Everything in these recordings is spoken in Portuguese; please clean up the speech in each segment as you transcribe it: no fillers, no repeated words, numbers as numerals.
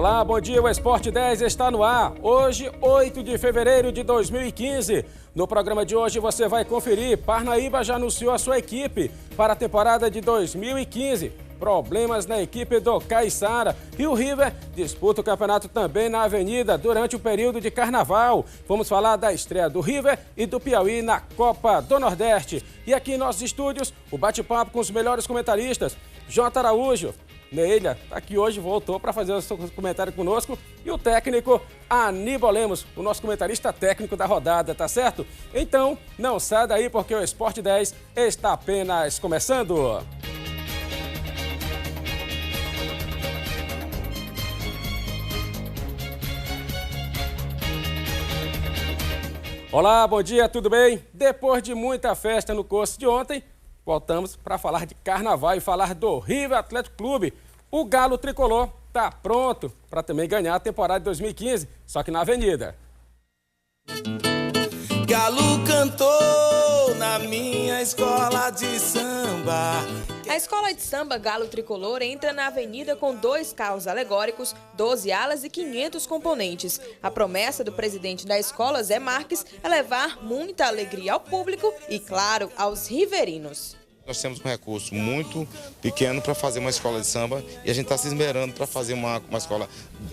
Olá, bom dia, o Esporte 10 está no ar. Hoje, 8 de fevereiro de 2015. No programa de hoje você vai conferir, Parnaíba já anunciou a sua equipe para a temporada de 2015. Problemas na equipe do Caiçara. E o River disputa o campeonato também na Avenida durante o período de carnaval. Vamos falar da estreia do River e do Piauí na Copa do Nordeste. E aqui em nossos estúdios, o bate-papo com os melhores comentaristas. Jota Araújo, Neila, tá aqui hoje, voltou para fazer o seu comentário conosco. E o técnico Aníbal Lemos, o nosso comentarista técnico da rodada, tá certo? Então, não sai daí porque o Esporte 10 está apenas começando. Olá, bom dia, tudo bem? Depois de muita festa no curso de ontem, voltamos para falar de carnaval e falar do River Atlético Clube. O Galo Tricolor está pronto para também ganhar a temporada de 2015, só que na Avenida. Galo cantou na minha escola de samba. A escola de samba Galo Tricolor entra na avenida com 2 carros alegóricos, 12 alas e 500 componentes. A promessa do presidente da escola, Zé Marques, é levar muita alegria ao público e, claro, aos riverinos. Nós temos um recurso muito pequeno para fazer uma escola de samba e a gente está se esmerando para fazer uma escola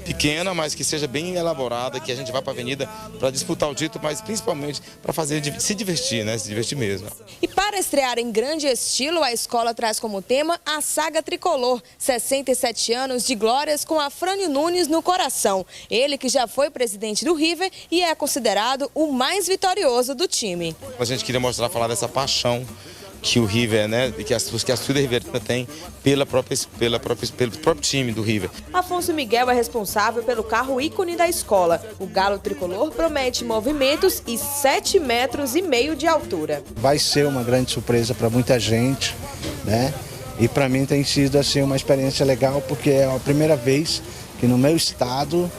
pequena, mas que seja bem elaborada, que a gente vá para a avenida para disputar o título, mas principalmente para fazer se divertir, né? Se divertir mesmo. E para estrear em grande estilo, a escola traz como tema a saga Tricolor, 67 anos de glórias com Afrânio Nunes no coração. Ele que já foi presidente do River e é considerado o mais vitorioso do time. A gente queria mostrar, falar dessa paixão que o River, né, que a torcida riverina tem pelo próprio time do River. Afonso Miguel é responsável pelo carro ícone da escola. O Galo Tricolor promete movimentos e 7,5 metros de altura. Vai ser uma grande surpresa para muita gente, né? E para mim tem sido assim uma experiência legal porque é a primeira vez que no meu estado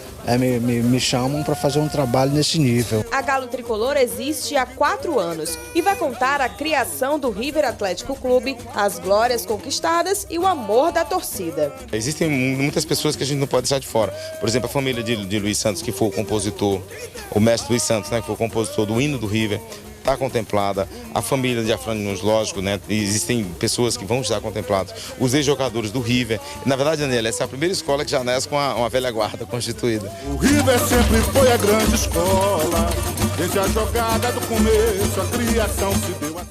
me chamam para fazer um trabalho nesse nível. A Galo Tricolor existe há 4 anos e vai contar a criação do River Atlético Clube, as glórias conquistadas e o amor da torcida. Existem muitas pessoas que a gente não pode deixar de fora. Por exemplo, a família de Luiz Santos, que foi o compositor, o mestre Luiz Santos, né, que foi o compositor do hino do River, está contemplada. A família de Afrânio Nunes, lógico, né? Existem pessoas que vão estar contempladas. Os ex-jogadores do River. Na verdade, Daniela, essa é a primeira escola que já nasce com uma velha guarda constituída. O River sempre foi a grande escola. Desde a jogada do começo, a criação se deu a...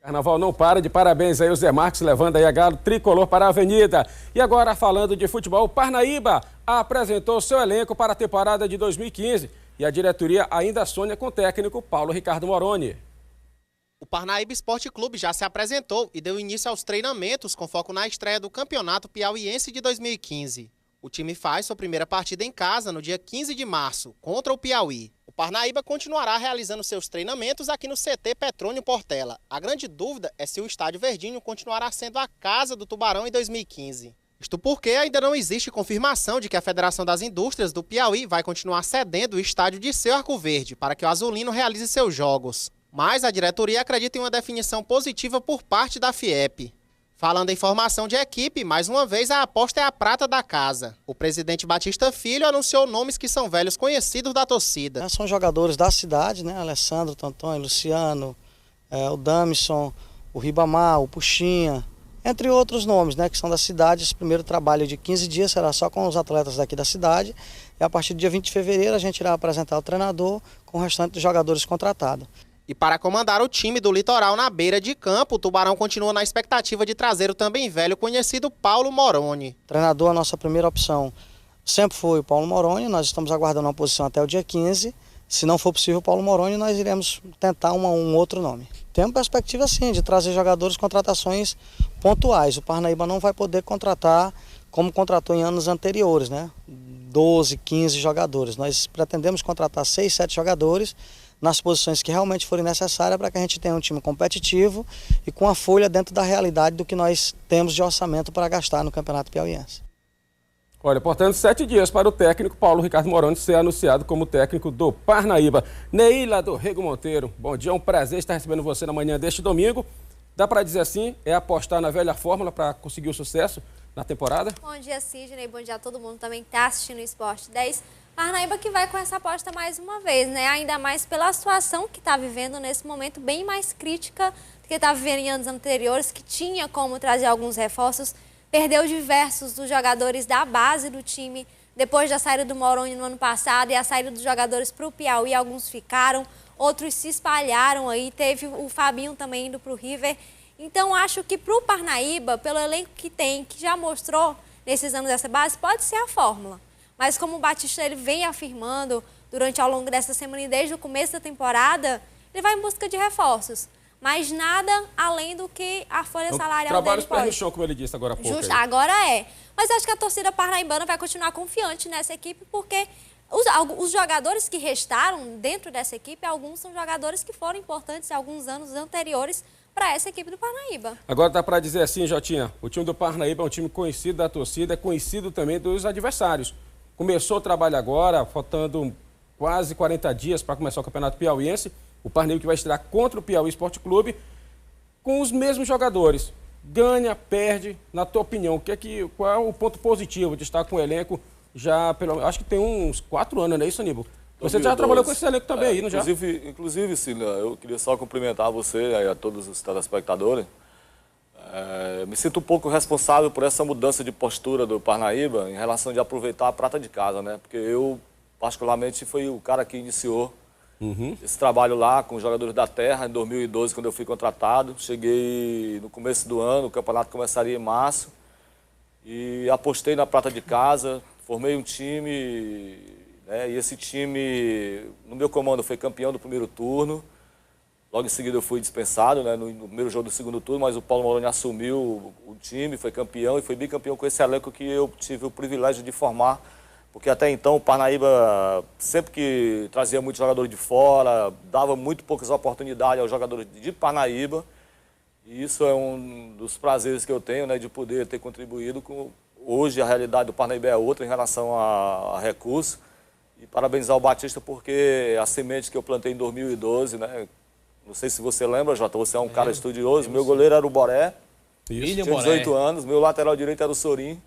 Carnaval não para, de parabéns aí o Zé Marques, levando aí a Galo Tricolor para a Avenida. E agora, falando de futebol, o Parnaíba apresentou seu elenco para a temporada de 2015. E a diretoria ainda sonha com o técnico Paulo Ricardo Moroni. O Parnaíba Esporte Clube já se apresentou e deu início aos treinamentos com foco na estreia do Campeonato Piauiense de 2015. O time faz sua primeira partida em casa no dia 15 de março, contra o Piauí. O Parnaíba continuará realizando seus treinamentos aqui no CT Petrônio Portela. A grande dúvida é se o Estádio Verdinho continuará sendo a casa do Tubarão em 2015. Isto porque ainda não existe confirmação de que a Federação das Indústrias do Piauí vai continuar cedendo o estádio de seu Arco Verde para que o azulino realize seus jogos. Mas a diretoria acredita em uma definição positiva por parte da FIEP. Falando em formação de equipe, mais uma vez a aposta é a prata da casa. O presidente Batista Filho anunciou nomes que são velhos conhecidos da torcida. São jogadores da cidade, né? Alessandro, Tonton, Luciano, o Damison, o Ribamar, o Puxinha, entre outros nomes, né, que são da cidade. Esse primeiro trabalho de 15 dias será só com os atletas daqui da cidade. E a partir do dia 20 de fevereiro a gente irá apresentar o treinador com o restante dos jogadores contratados. E para comandar o time do Litoral na beira de campo, o Tubarão continua na expectativa de trazer o também velho conhecido Paulo Moroni. Treinador, a nossa primeira opção sempre foi o Paulo Moroni. Nós estamos aguardando uma posição até o dia 15. Se não for possível o Paulo Moroni, nós iremos tentar um outro nome. Temos perspectiva sim de trazer jogadores, contratações pontuais. O Parnaíba não vai poder contratar como contratou em anos anteriores, né? 12, 15 jogadores. Nós pretendemos contratar 6, 7 jogadores nas posições que realmente forem necessárias para que a gente tenha um time competitivo e com a folha dentro da realidade do que nós temos de orçamento para gastar no Campeonato Piauiense. Olha, portanto, 7 dias para o técnico Paulo Ricardo Moroni ser anunciado como técnico do Parnaíba. Neila do Rego Monteiro, bom dia, é um prazer estar recebendo você na manhã deste domingo. Dá para dizer assim, é apostar na velha fórmula para conseguir o sucesso na temporada? Bom dia, Sidney. Bom dia a todo mundo também que está assistindo o Esporte 10. Parnaíba que vai com essa aposta mais uma vez, né? Ainda mais pela situação que está vivendo nesse momento, bem mais crítica do que estava vivendo em anos anteriores, que tinha como trazer alguns reforços. Perdeu diversos dos jogadores da base do time depois da saída do Moroni no ano passado e a saída dos jogadores para o Piauí. Alguns ficaram, outros se espalharam aí. Teve o Fabinho também indo para o River. Então, acho que para o Parnaíba, pelo elenco que tem, que já mostrou nesses anos dessa base, pode ser a fórmula. Mas como o Batista ele vem afirmando ao longo dessa semana e desde o começo da temporada, ele vai em busca de reforços. Mas nada além do que a folha salarial trabalho dele pode. no chão, como ele disse agora há pouco. Justo, agora é. Mas acho que a torcida parnaibana vai continuar confiante nessa equipe, porque os jogadores que restaram dentro dessa equipe, alguns são jogadores que foram importantes em alguns anos anteriores para essa equipe do Parnaíba. Agora dá para dizer assim, Jotinha, o time do Parnaíba é um time conhecido da torcida, é conhecido também dos adversários. Começou o trabalho agora, faltando quase 40 dias para começar o Campeonato Piauiense. O Parnaíba que vai estrear contra o Piauí Esporte Clube com os mesmos jogadores. Ganha, perde, na tua opinião, qual é o ponto positivo de estar com o elenco já, acho que tem uns 4 anos, não é isso, Aníbal? Você já trabalhou com esse elenco também aí, não já? Inclusive, Cília, eu queria só cumprimentar você e a todos os telespectadores. Me sinto um pouco responsável por essa mudança de postura do Parnaíba em relação de aproveitar a prata de casa, né? Porque eu, particularmente, fui o cara que iniciou esse trabalho lá com os jogadores da terra em 2012, quando eu fui contratado. Cheguei no começo do ano, o campeonato começaria em março e apostei na prata de casa, formei um time, né? E esse time, no meu comando, foi campeão do primeiro turno. Logo em seguida eu fui dispensado, né, no primeiro jogo do segundo turno, mas o Paulo Moroni assumiu o time, foi campeão e foi bicampeão com esse elenco que eu tive o privilégio de formar, porque até então o Parnaíba, sempre que trazia muitos jogadores de fora, dava muito poucas oportunidades aos jogadores de Parnaíba, e isso é um dos prazeres que eu tenho, né, de poder ter contribuído com... Hoje a realidade do Parnaíba é outra em relação a recursos, e parabenizar o Batista porque a semente que eu plantei em 2012, né, não sei se você lembra, Jota, você é um cara estudioso. Meu goleiro era o Boré, tinha 18 anos. Meu lateral direito era o Sorim.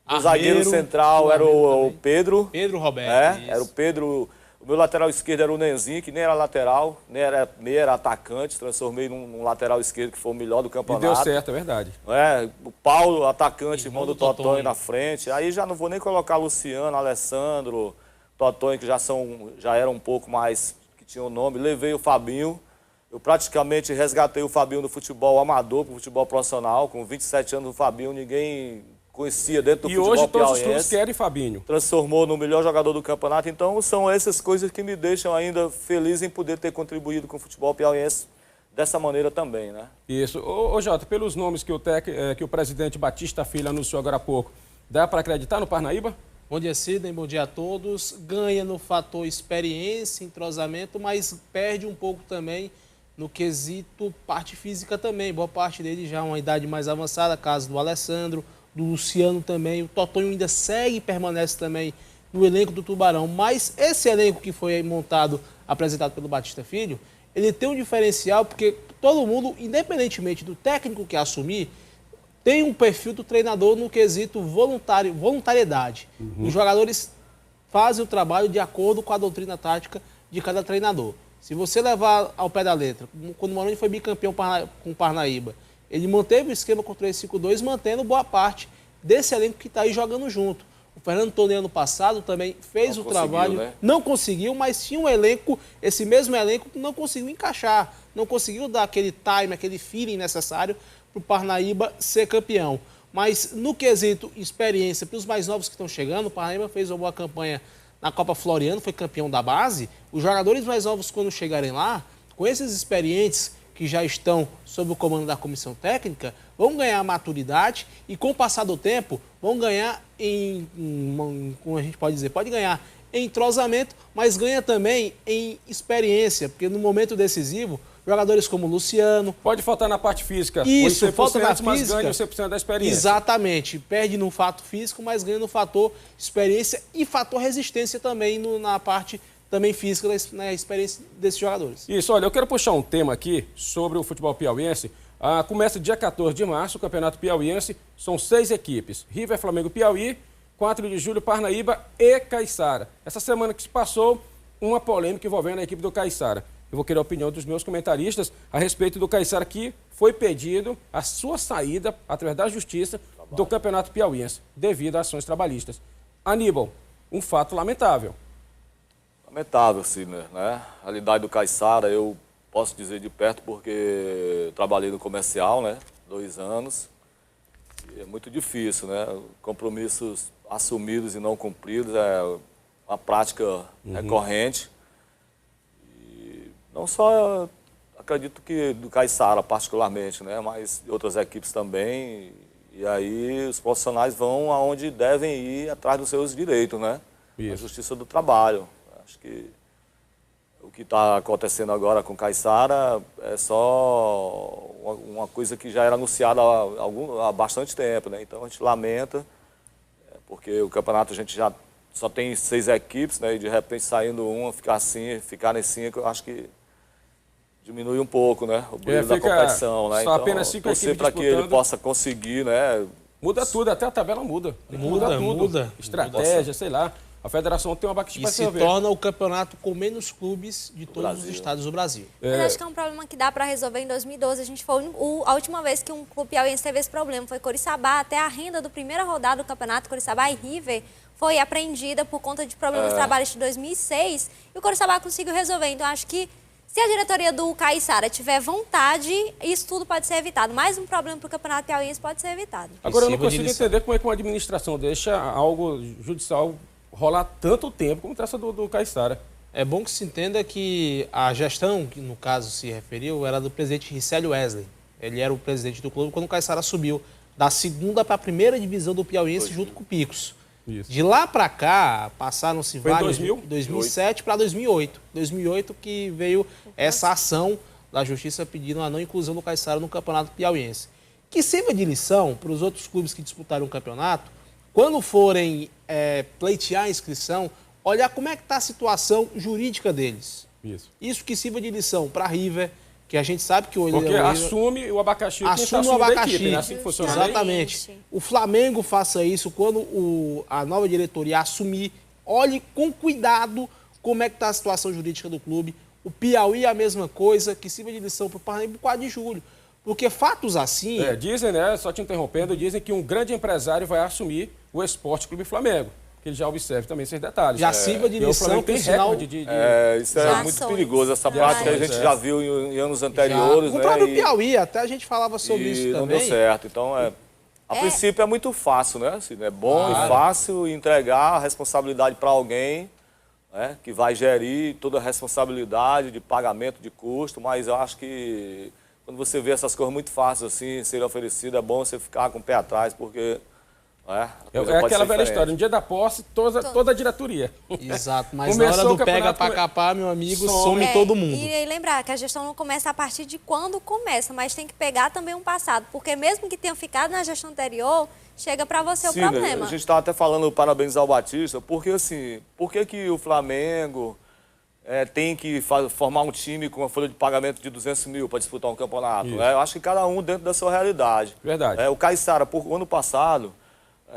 O zagueiro central era o Pedro. Pedro Roberto. Era o Pedro. O meu lateral esquerdo era o Nenzinho, que nem era lateral, nem era meia, era atacante. Transformei num lateral esquerdo que foi o melhor do campeonato. E deu certo, é verdade. O Paulo, atacante, irmão do Totonho na frente. Aí já não vou nem colocar Luciano, Alessandro, Totonho, que já eram um pouco mais, que tinham nome. Levei o Fabinho. Eu praticamente resgatei o Fabinho do futebol amador para o futebol profissional. Com 27 anos, o Fabinho ninguém conhecia dentro do futebol piauiense. E hoje todos os piauiense. clubes querem Fabinho. Transformou no melhor jogador do campeonato. Então, são essas coisas que me deixam ainda feliz em poder ter contribuído com o futebol piauiense dessa maneira também, né? Isso. Ô Jota, pelos nomes que o presidente Batista Filho anunciou agora há pouco, dá para acreditar no Parnaíba? Bom dia, Sidney. Bom dia a todos. Ganha no fator experiência, entrosamento, mas perde um pouco também no quesito parte física também. Boa parte dele já uma idade mais avançada, caso do Alessandro, do Luciano também. O Totonho ainda segue e permanece também no elenco do Tubarão. Mas esse elenco que foi montado, apresentado pelo Batista Filho, ele tem um diferencial porque todo mundo, independentemente do técnico que assumir, tem um perfil do treinador no quesito voluntariedade. Os jogadores fazem o trabalho de acordo com a doutrina tática de cada treinador. Se você levar ao pé da letra, quando o Moroni foi bicampeão com o Parnaíba, ele manteve o esquema com 3-5-2, mantendo boa parte desse elenco que está aí jogando junto. O Fernando Tonei, ano passado, também fez o trabalho, né? Não conseguiu, mas tinha um elenco, esse mesmo elenco, que não conseguiu encaixar, não conseguiu dar aquele time, aquele feeling necessário para o Parnaíba ser campeão. Mas no quesito experiência, para os mais novos que estão chegando, o Parnaíba fez uma boa campanha na Copa Floriano, foi campeão da base. Os jogadores mais novos, quando chegarem lá, com esses experientes que já estão sob o comando da comissão técnica, vão ganhar maturidade e, com o passar do tempo, vão ganhar como a gente pode dizer, pode ganhar em entrosamento, mas ganha também em experiência, porque no momento decisivo, jogadores como o Luciano... Pode faltar na parte física. Isso, falta na mas física. Ganha 100% da experiência. Exatamente. Perde no fato físico, mas ganha no fator experiência e fator resistência também na parte também física, na experiência desses jogadores. Isso, olha, eu quero puxar um tema aqui sobre o futebol piauiense. Começa dia 14 de março, o Campeonato Piauiense. São 6 equipes. River, Flamengo, Piauí, 4 de julho, Parnaíba e Caiçara. Essa semana que se passou, uma polêmica envolvendo a equipe do Caiçara. Eu vou querer a opinião dos meus comentaristas a respeito do Caiçara, que foi pedido a sua saída, através da Justiça, do Campeonato Piauiense, devido a ações trabalhistas. Aníbal, um fato lamentável. Lamentável, Sidney, né? A realidade do Caiçara, eu posso dizer de perto porque trabalhei no comercial, né? 2 anos. E é muito difícil, né? Compromissos assumidos e não cumpridos é uma prática recorrente. Não só, acredito que do Caiçara particularmente, né, mas de outras equipes também. E aí os profissionais vão aonde devem ir atrás dos seus direitos, né? A Justiça do Trabalho. Acho que o que está acontecendo agora com Caiçara é só uma coisa que já era anunciada há bastante tempo, né? Então a gente lamenta, porque o campeonato a gente já só tem 6 equipes, né? E de repente saindo uma, ficar em 5, eu acho que diminui um pouco, né, o brilho da competição, né? Só então, apenas 5 equipes para que ele possa conseguir, né? Muda tudo, até a tabela muda. Muda tudo. Estratégia, sei lá. A federação tem uma abaixo para se torna o campeonato com menos clubes de todos os estados do Brasil. Mas acho que é um problema que dá para resolver. Em 2012, a gente foi a última vez que um clube piauiense teve esse problema. Foi Coriçaba, até a renda da primeira rodada do campeonato, Coriçaba e River, foi apreendida por conta de problemas trabalhistas de 2006. E o Coriçaba conseguiu resolver. Então, acho que se a diretoria do Caiçara tiver vontade, isso tudo pode ser evitado. Mais um problema para o Campeonato Piauiense pode ser evitado. Agora, eu não consigo entender como é que uma administração deixa algo judicial rolar tanto tempo como essa do Caiçara. É bom que se entenda que a gestão, que no caso se referiu, era do presidente Ricélio Wesley. Ele era o presidente do clube quando o Caiçara subiu da 2ª para a 1ª divisão do Piauiense junto com o Picos. Isso. De lá para cá, passaram-se vários... 2007 para 2008. 2008 que veio essa ação da Justiça pedindo a não inclusão do Caiçara no Campeonato Piauiense. Que sirva de lição para os outros clubes que disputaram o campeonato, quando forem pleitear a inscrição, olhar como é que está a situação jurídica deles. Isso que sirva de lição para a River, que a gente sabe que o Porque assume o abacaxi. Assume o abacaxi. Equipe, né? Assim que funciona. Exatamente. O Flamengo faça isso quando a nova diretoria assumir. Olhe com cuidado como é que está a situação jurídica do clube. O Piauí é a mesma coisa, que sirva de lição para o Parnaíba 4 de julho. Porque fatos assim... dizem, né, só te interrompendo, dizem que um grande empresário vai assumir o Esporte Clube Flamengo. Que ele já observe também esses detalhes. Já sirva de lição que tem recorde isso é muito perigoso. Essa prática a gente já viu em anos anteriores. O próprio Piauí, até a gente falava sobre isso também. Não deu certo. Então, a princípio é muito fácil, né? Assim, é bom e fácil entregar a responsabilidade para alguém, né, que vai gerir toda a responsabilidade de pagamento de custo, mas eu acho que quando você vê essas coisas muito fáceis assim, serem oferecidas, é bom você ficar com o pé atrás, porque... É aquela velha história, no dia da posse, toda a diretoria. Exato, mas na hora do pega pra capar, meu amigo, some todo mundo. E lembrar que a gestão não começa a partir de quando começa, mas tem que pegar também um passado, porque mesmo que tenha ficado na gestão anterior, chega para você o problema. A gente estava até falando parabenizar o Batista, porque assim, por que o Flamengo tem que formar um time com uma folha de pagamento de 200 mil para disputar um campeonato? Eu acho que cada um dentro da sua realidade. Verdade. O Caiçara, o ano passado...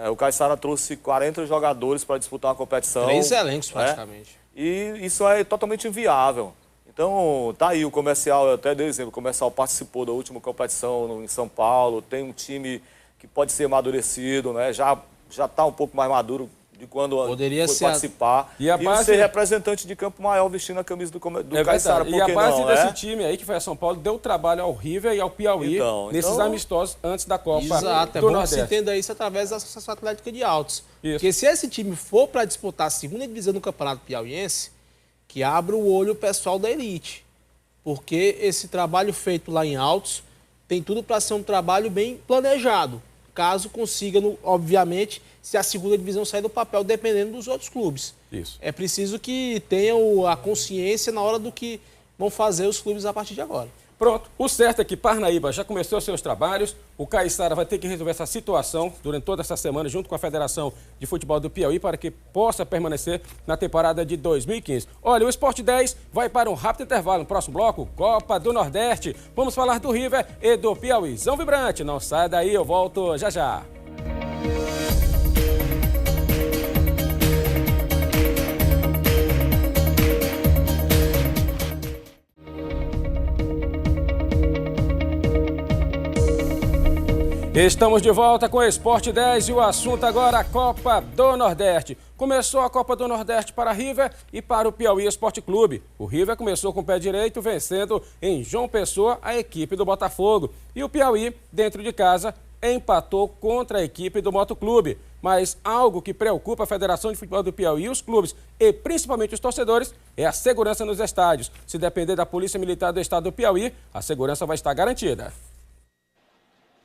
o Caiçara trouxe 40 jogadores para disputar uma competição. 3 elencos, praticamente. E isso é totalmente inviável. Então, tá aí, o comercial, até dei exemplo, o comercial participou da última competição em São Paulo, tem um time que pode ser amadurecido, né? Já está um pouco mais maduro de quando foi participar. E ser representante de campo maior vestindo a camisa do Caiçara. E a base desse time aí, que foi a São Paulo, deu trabalho ao River e ao Piauí nesses amistosos antes da Copa. Exato, é bom que se entenda isso através da Associação Atlética de Altos. Porque se esse time for para disputar a 2ª divisão do Campeonato Piauiense, que abra o olho o pessoal da elite. Porque esse trabalho feito lá em Altos tem tudo para ser um trabalho bem planejado. Caso consiga, obviamente, se a 2ª divisão sair do papel, dependendo dos outros clubes. É preciso que tenham a consciência na hora do que vão fazer os clubes a partir de agora. Pronto, o certo é que Parnaíba já começou seus trabalhos, o Caiçara vai ter que resolver essa situação durante toda essa semana junto com a Federação de Futebol do Piauí para que possa permanecer na temporada de 2015. Olha, o Sport 10 vai para um rápido intervalo. No próximo bloco, Copa do Nordeste. Vamos falar do River e do Piauizão Vibrante. Não sai daí, eu volto já já. Estamos de volta com o Sport 10 e o assunto agora a Copa do Nordeste. Começou a Copa do Nordeste para River e para o Piauí Esporte Clube. O River começou com o pé direito, vencendo em João Pessoa a equipe do Botafogo. E o Piauí, dentro de casa, empatou contra a equipe do Motoclube. Mas algo que preocupa a Federação de Futebol do Piauí e os clubes, e principalmente os torcedores, é a segurança nos estádios. Se depender da Polícia Militar do Estado do Piauí, a segurança vai estar garantida.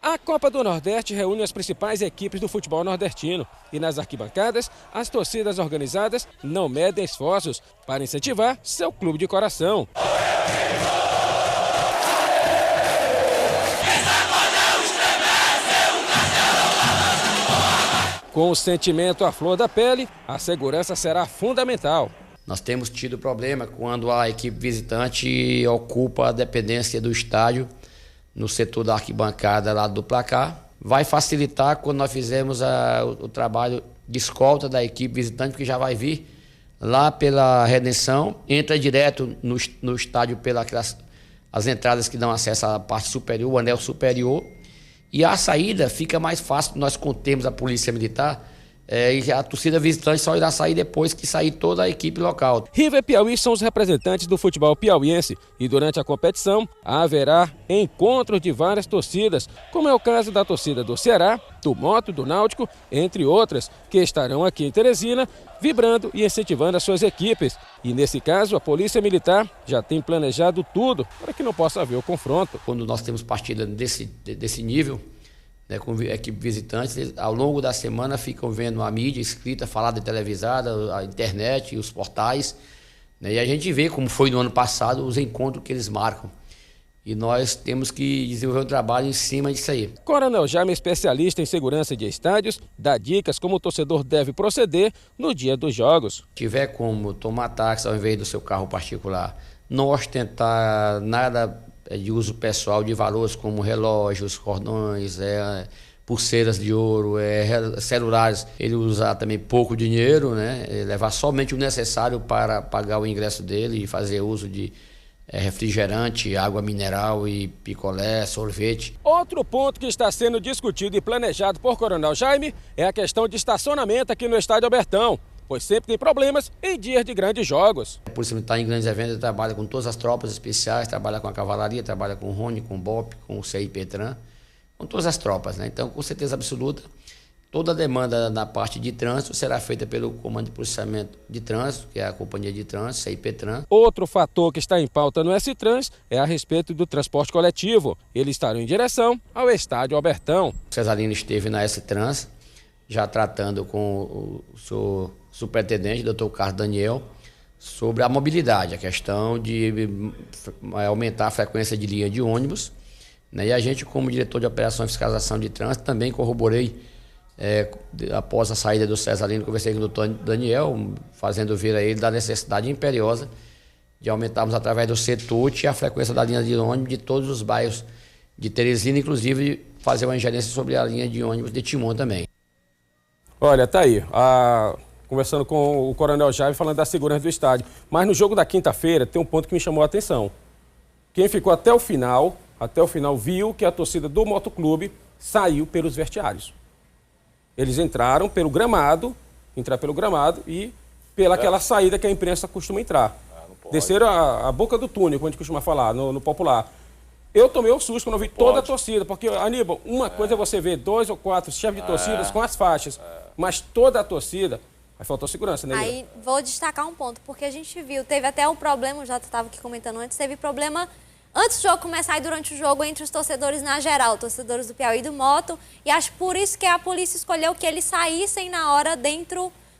A Copa do Nordeste reúne as principais equipes do futebol nordestino e nas arquibancadas, as torcidas organizadas não medem esforços para incentivar seu clube de coração. Com o sentimento à flor da pele, a segurança será fundamental. Nós temos tido problema quando a equipe visitante ocupa a dependência do estádio no setor da arquibancada lá do placar. Vai facilitar quando nós fizermos o trabalho de escolta da equipe visitante, porque já vai vir lá pela Redenção, entra direto no estádio pelas as entradas que dão acesso à parte superior, o anel superior, e a saída fica mais fácil, nós contemos a Polícia Militar, e a torcida visitante só irá sair depois que sair toda a equipe local. River e Piauí são os representantes do futebol piauiense e durante a competição haverá encontros de várias torcidas, como é o caso da torcida do Ceará, do Moto, do Náutico, entre outras, que estarão aqui em Teresina, vibrando e incentivando as suas equipes. E nesse caso, a Polícia Militar já tem planejado tudo para que não possa haver o confronto. Quando nós temos partida desse nível, né, com equipe visitantes, eles, ao longo da semana ficam vendo a mídia escrita, falada, televisada, a internet e os portais, né, e a gente vê como foi no ano passado os encontros que eles marcam. E nós temos que desenvolver um trabalho em cima disso aí. Coronel Jaime, especialista em segurança de estádios, dá dicas como o torcedor deve proceder no dia dos jogos. Se tiver como tomar táxi ao invés do seu carro particular, não ostentar nada de uso pessoal de valores como relógios, cordões, pulseiras de ouro, celulares. Ele usar também pouco dinheiro, né? Levar somente o necessário para pagar o ingresso dele e fazer uso de refrigerante, água mineral e picolé, sorvete. Outro ponto que está sendo discutido e planejado por Coronel Jaime é a questão de estacionamento aqui no Estádio Albertão, pois sempre tem problemas em dias de grandes jogos. A Polícia Militar em grandes eventos trabalha com todas as tropas especiais, trabalha com a cavalaria, trabalha com o Rony, com o BOP, com o CIPETRAN, com todas as tropas, né? Então, com certeza absoluta, toda a demanda na parte de trânsito será feita pelo Comando de Policiamento de Trânsito, que é a Companhia de Trânsito, CIPETRAN. Outro fator que está em pauta no S-Trans é a respeito do transporte coletivo. Eles estarão em direção ao Estádio Albertão. O Cesarino esteve na S-Trans, já tratando com o seu superintendente, Dr. Carlos Daniel, sobre a mobilidade, a questão de aumentar a frequência de linha de ônibus, né? E a gente, como diretor de operação e fiscalização de trânsito, também corroborei, após a saída do Cesarino, conversei com o Dr. Daniel, fazendo ver a ele da necessidade imperiosa de aumentarmos através do CETUT a frequência da linha de ônibus de todos os bairros de Teresina, inclusive fazer uma ingerência sobre a linha de ônibus de Timon também. Olha, tá aí, conversando com o Coronel Jaime, falando da segurança do estádio. Mas no jogo da quinta-feira tem um ponto que me chamou a atenção. Quem ficou até o final viu que a torcida do Motoclube saiu pelos vestiários. Eles entraram pelo gramado e pelaquela saída que a imprensa costuma entrar. Desceram a boca do túnel, como a gente costuma falar, no popular. Eu tomei um susto quando eu vi toda a torcida, porque, Aníbal, uma coisa é você ver 2 ou 4 chefes de torcidas com as faixas, mas toda a torcida, aí faltou segurança, né? Aí vou destacar um ponto, porque a gente viu, teve até um problema, já estava aqui comentando antes, teve problema antes do jogo começar e durante o jogo entre os torcedores na geral, torcedores do Piauí e do Moto, e acho por isso que a polícia escolheu que eles saíssem na hora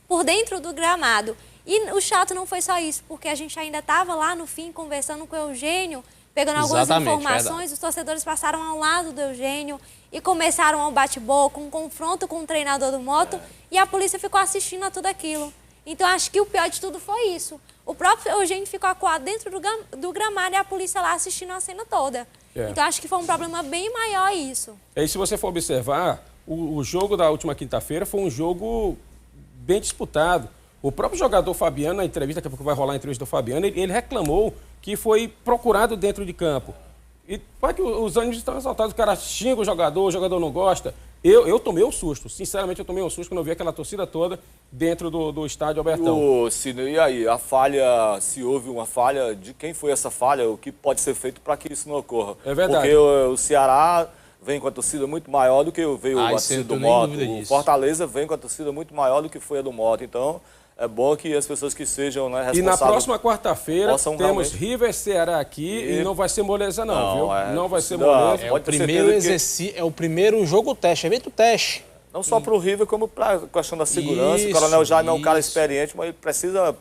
por dentro do gramado. E o chato não foi só isso, porque a gente ainda estava lá no fim conversando com o Eugênio, pegando algumas Exatamente, informações, os torcedores passaram ao lado do Eugênio e começaram um bate-boca, um confronto com o treinador do Moto, e a polícia ficou assistindo a tudo aquilo. Então, acho que o pior de tudo foi isso. O próprio Eugênio ficou acuado dentro do gramado e a polícia lá assistindo a cena toda. Então, acho que foi um problema bem maior isso. E se você for observar, o jogo da última quinta-feira foi um jogo bem disputado. O próprio jogador Fabiano, na entrevista, daqui a pouco vai rolar a entrevista do Fabiano, ele reclamou que foi procurado dentro de campo. E pode que os ânimos estão exaltados, o cara xinga o jogador não gosta. Eu tomei um susto, sinceramente eu tomei um susto quando eu vi aquela torcida toda dentro do estádio Albertão. Cine, e aí, a falha, se houve uma falha, de quem foi essa falha, o que pode ser feito para que isso não ocorra? É verdade. Porque o Ceará vem com a torcida muito maior do que veio a torcida do Moto. O Fortaleza vem com a torcida muito maior do que foi a do Moto. Então, é bom que as pessoas que sejam responsáveis... E na próxima quarta-feira temos realmente... River Ceará aqui e não vai ser moleza não, viu? Não vai ser moleza. É o primeiro jogo teste, evento teste. Não só para o River, como para a questão da segurança. O Coronel Jaime é um cara experiente, mas ele precisa...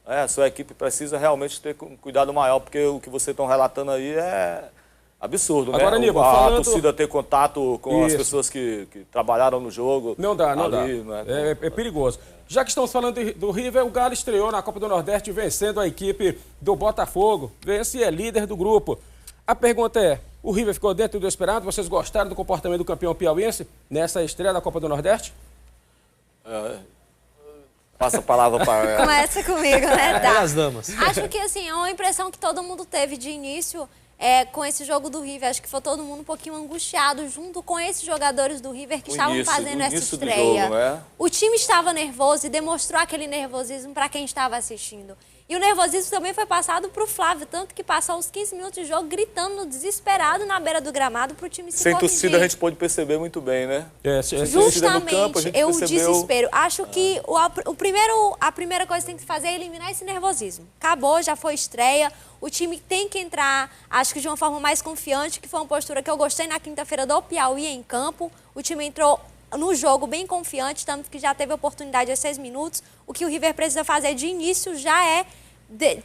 a sua equipe precisa realmente ter um cuidado maior, porque o que vocês estão relatando aí é absurdo, agora, né? Aníbal, a torcida ter contato com as pessoas que trabalharam no jogo. Não dá. É perigoso. Já que estamos falando do River, o Galo estreou na Copa do Nordeste vencendo a equipe do Botafogo. Vence e é líder do grupo. A pergunta é, o River ficou dentro do esperado? Vocês gostaram do comportamento do campeão piauiense nessa estreia da Copa do Nordeste? Passa a palavra para ela. Começa comigo, né? Tá. As damas. Acho que, assim, é uma impressão que todo mundo teve de início com esse jogo do River. Acho que foi todo mundo um pouquinho angustiado junto com esses jogadores do River que estavam fazendo essa estreia. Jogo, né? O time estava nervoso e demonstrou aquele nervosismo para quem estava assistindo. E o nervosismo também foi passado para o Flávio, tanto que passou uns 15 minutos de jogo gritando desesperado na beira do gramado para o time se corrigir. Sem torcida a gente pode perceber muito bem, né? Justamente, o desespero. Acho que a primeira coisa que tem que fazer é eliminar esse nervosismo. Acabou, já foi estreia. O time tem que entrar, acho que de uma forma mais confiante, que foi uma postura que eu gostei na quinta-feira do Piauí em campo. O time entrou no jogo bem confiante, tanto que já teve oportunidade a 6 minutos. O que o River precisa fazer de início já é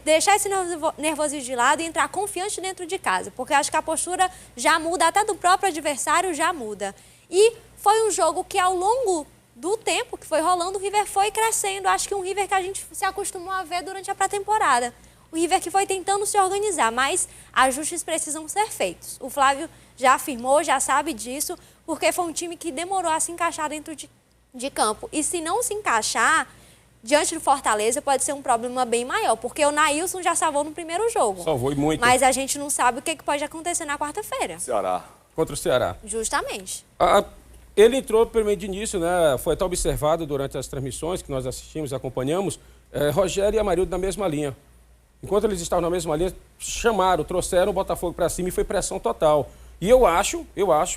deixar esse nervosismo de lado e entrar confiante dentro de casa, porque acho que a postura já muda, até do próprio adversário já muda. E foi um jogo que ao longo do tempo que foi rolando, o River foi crescendo. Acho que um River que a gente se acostumou a ver durante a pré-temporada. O River que foi tentando se organizar, mas ajustes precisam ser feitos. O Flávio já afirmou, já sabe disso, porque foi um time que demorou a se encaixar dentro de campo. E se não se encaixar, diante do Fortaleza, pode ser um problema bem maior, porque o Nailson já salvou no primeiro jogo. Salvou e muito. Mas a gente não sabe o que pode acontecer na quarta-feira. Ceará. Contra o Ceará. Justamente. Ele entrou primeiro de início, né? Foi até observado durante as transmissões que nós assistimos e acompanhamos, Rogério e Amarildo na mesma linha. Enquanto eles estavam na mesma linha, trouxeram o Botafogo para cima e foi pressão total. E eu acho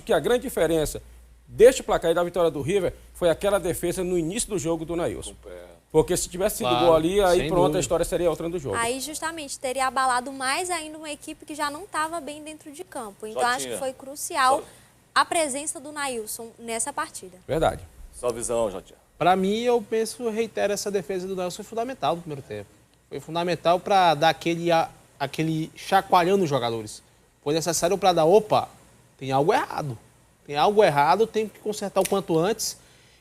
que a grande diferença deste placar e da vitória do River foi aquela defesa no início do jogo do Nailson. Porque se tivesse sido gol ali, aí pronto, dúvida. A história seria outra do jogo. Aí justamente teria abalado mais ainda uma equipe que já não estava bem dentro de campo. Então acho que foi crucial a presença do Nailson nessa partida. Verdade. Sua visão, Jotinha. Para mim, eu reitero, essa defesa do Nailson foi fundamental no primeiro tempo. Foi fundamental para dar aquele chacoalhão nos jogadores. Foi necessário para dar, opa, tem algo errado. Tem algo errado, tem que consertar o quanto antes.